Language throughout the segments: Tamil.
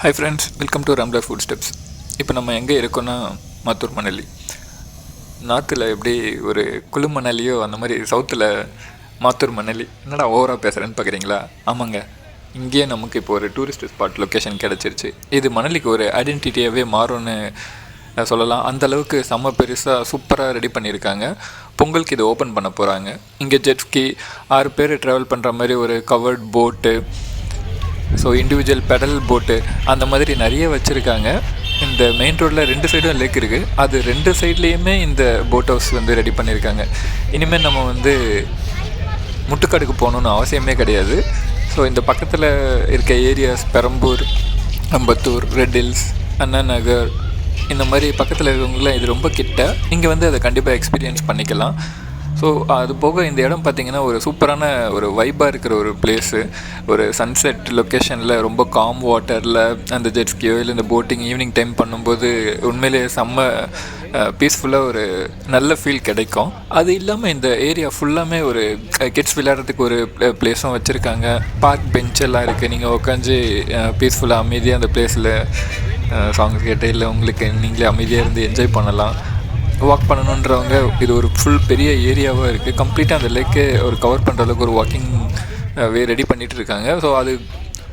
Hi friends, welcome to rambler footsteps. இப்போ நம்ம எங்கே இருக்கோன்னா மாத்தூர் மணலி. நார்த்தில் எப்படி ஒரு குழு மணலியோ அந்த மாதிரி சவுத்தில் மாத்தூர் மணலி. என்னடா ஓவராக பேசுகிறேன்னு பார்க்குறீங்களா? ஆமாங்க, இங்கேயே நமக்கு இப்போ ஒரு டூரிஸ்ட் ஸ்பாட் லொக்கேஷன் கிடச்சிருச்சு. இது மணலிக்கு ஒரு ஐடென்டிட்டியாகவே மாறும்னு சொல்லலாம். அந்தளவுக்கு செம்ம பெருசாக சூப்பராக ரெடி பண்ணியிருக்காங்க. பொங்கலுக்கு இதை ஓப்பன் பண்ண போகிறாங்க. இங்கே ஜெட்ஸ்கி 6 பேர் ட்ராவல் பண்ணுற மாதிரி ஒரு கவர்ட் போட்டு, ஸோ இண்டிவிஜுவல் பெடல் போட்டு அந்த மாதிரி நிறைய வச்சுருக்காங்க. இந்த மெயின் ரோட்டில் 2 சைடும் லேக் இருக்குது. அது 2 சைட்லேயுமே இந்த போட் ஹவுஸ் ரெடி பண்ணியிருக்காங்க. இனிமேல் நம்ம முட்டுக்காடுக்கு போகணுன்னு அவசியமே கிடையாது. ஸோ இந்த பக்கத்தில் இருக்க ஏரியாஸ் பெரம்பூர், அம்பத்தூர், ரெட் ஹில்ஸ், அண்ணா நகர், இந்த மாதிரி பக்கத்தில் இருக்கிறவங்களாம் இது ரொம்ப கிட்ட. இங்கே அதை கண்டிப்பாக எக்ஸ்பீரியன்ஸ் பண்ணிக்கலாம். ஸோ அது போக இந்த இடம் பார்த்திங்கன்னா ஒரு சூப்பரான ஒரு வைப்பாக இருக்கிற ஒரு பிளேஸு. ஒரு சன்செட் லொக்கேஷனில் ரொம்ப காம் வாட்டரில் அந்த ஜெட்ஸ்கியோ இல்லை இந்த போட்டிங் ஈவினிங் டைம் பண்ணும்போது உண்மையிலேயே செம்ம பீஸ்ஃபுல்லாக ஒரு நல்ல ஃபீல் கிடைக்கும். அது இல்லாமல் இந்த ஏரியா ஃபுல்லாமே ஒரு கிட்ஸ் விளையாடுறதுக்கு ஒரு பிளேஸும் வச்சுருக்காங்க. பார்க் பெஞ்செல்லாம் இருக்குது. நீங்கள் உட்காந்து பீஸ்ஃபுல்லாக அமைதியாக அந்த பிளேஸில் சாங்ஸ் கேட்டு இல்லை உங்களுக்கு நீங்களே அமைதியாக இருந்து என்ஜாய் பண்ணலாம். வாக் பண்ணணுன்றவங்க இது ஒரு ஃபுல் பெரிய ஏரியாவாக இருக்குது. கம்ப்ளீட்டாக அந்த லேக்கே ஒரு கவர் பண்ணுற அளவுக்கு ஒரு வாக்கிங் வே ரெடி பண்ணிகிட்டு இருக்காங்க. ஸோ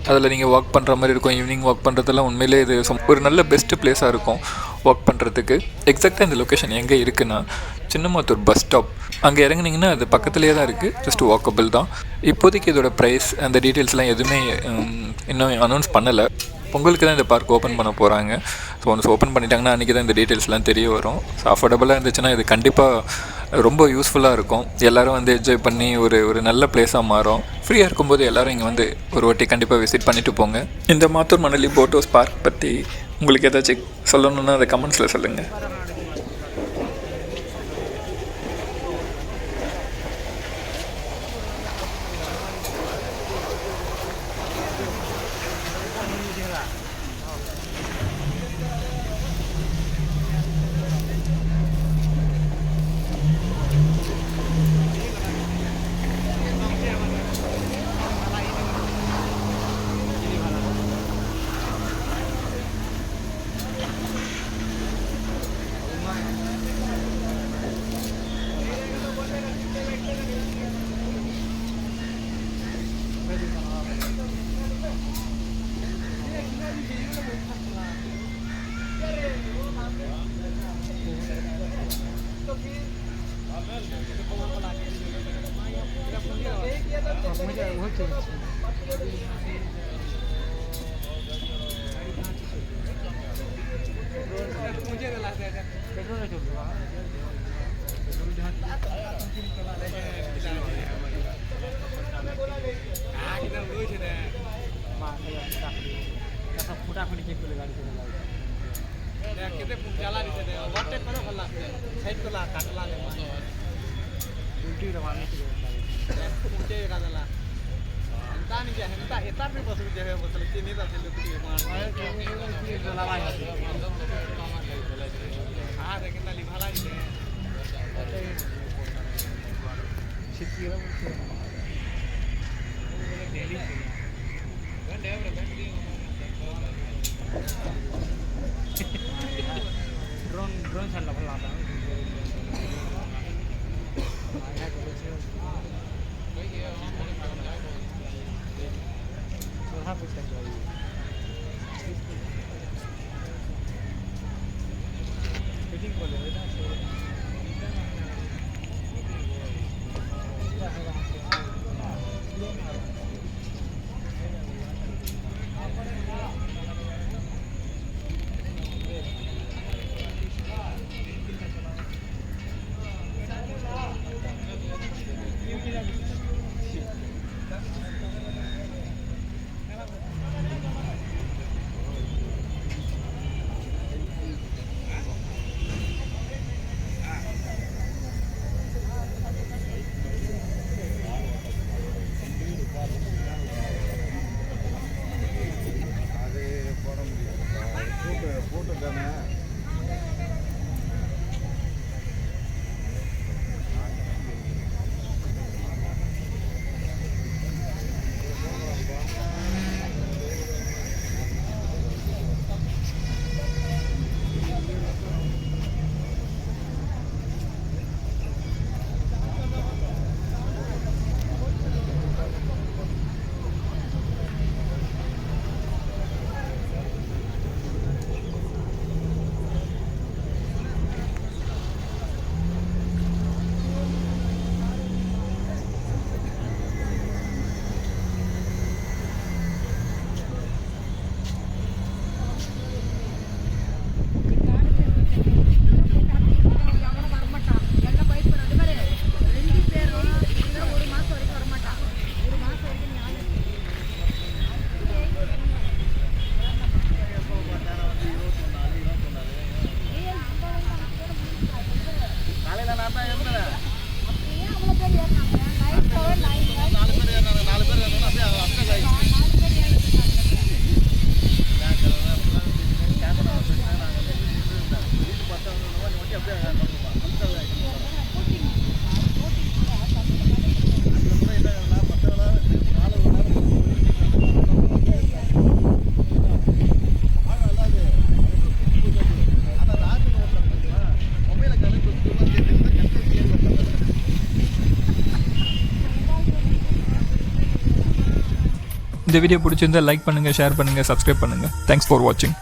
அதில் நீங்கள் வாக் பண்ணுற மாதிரி இருக்கும். ஈவினிங் வாக் பண்ணுறதெல்லாம் உண்மையிலே இது ஒரு நல்ல பெஸ்ட்டு பிளேஸாக இருக்கும் வாக் பண்ணுறதுக்கு. எக்ஸாக்டாக இந்த லொக்கேஷன் எங்கே இருக்குன்னா சின்னமாத்தூர் பஸ் ஸ்டாப். அங்கே இறங்குனீங்கன்னா அது பக்கத்துலேயே தான் இருக்குது. ஜஸ்ட் வாக்கபிள் தான். இப்போதைக்கு இதோட ப்ரைஸ் அந்த டீட்டெயில்ஸ்லாம் எதுவுமே இன்னும் அனௌன்ஸ் பண்ணலை. பொங்கலுக்கு தான் இந்த பார்க் ஓப்பன் பண்ண போகிறாங்க. ஸோ ஒன்ஸ் ஓப்பன் பண்ணிட்டாங்கன்னா அன்றைக்கி தான் இந்த டீட்டெயில்ஸ்லாம் தெரிய வரும். ஸோ அஃபோர்டபுளாக இருந்துச்சுன்னா இது கண்டிப்பாக ரொம்ப யூஸ்ஃபுல்லாக இருக்கும். எல்லோரும் என்ஜாய் பண்ணி ஒரு நல்ல பிளேஸாக மாறும். ஃப்ரீயாக இருக்கும்போது எல்லோரும் இங்கே ஒரு வாட்டி கண்டிப்பாக விசிட் பண்ணிவிட்டு போங்க. இந்த Mathur Manali boat house park பற்றி உங்களுக்கு ஏதாச்சும் சொல்லணுன்னா அதை கமெண்ட்ஸில் சொல்லுங்கள். ड्रोन चलना भला था இந்த வீடியோ பிடிச்சிருந்தா லைக் பண்ணுங்கள், ஷேர் பண்ணுங்கள், சப்ஸ்கிரைப் பண்ணுங்கள். தேங்க்ஸ் ஃபார் வாட்சிங்.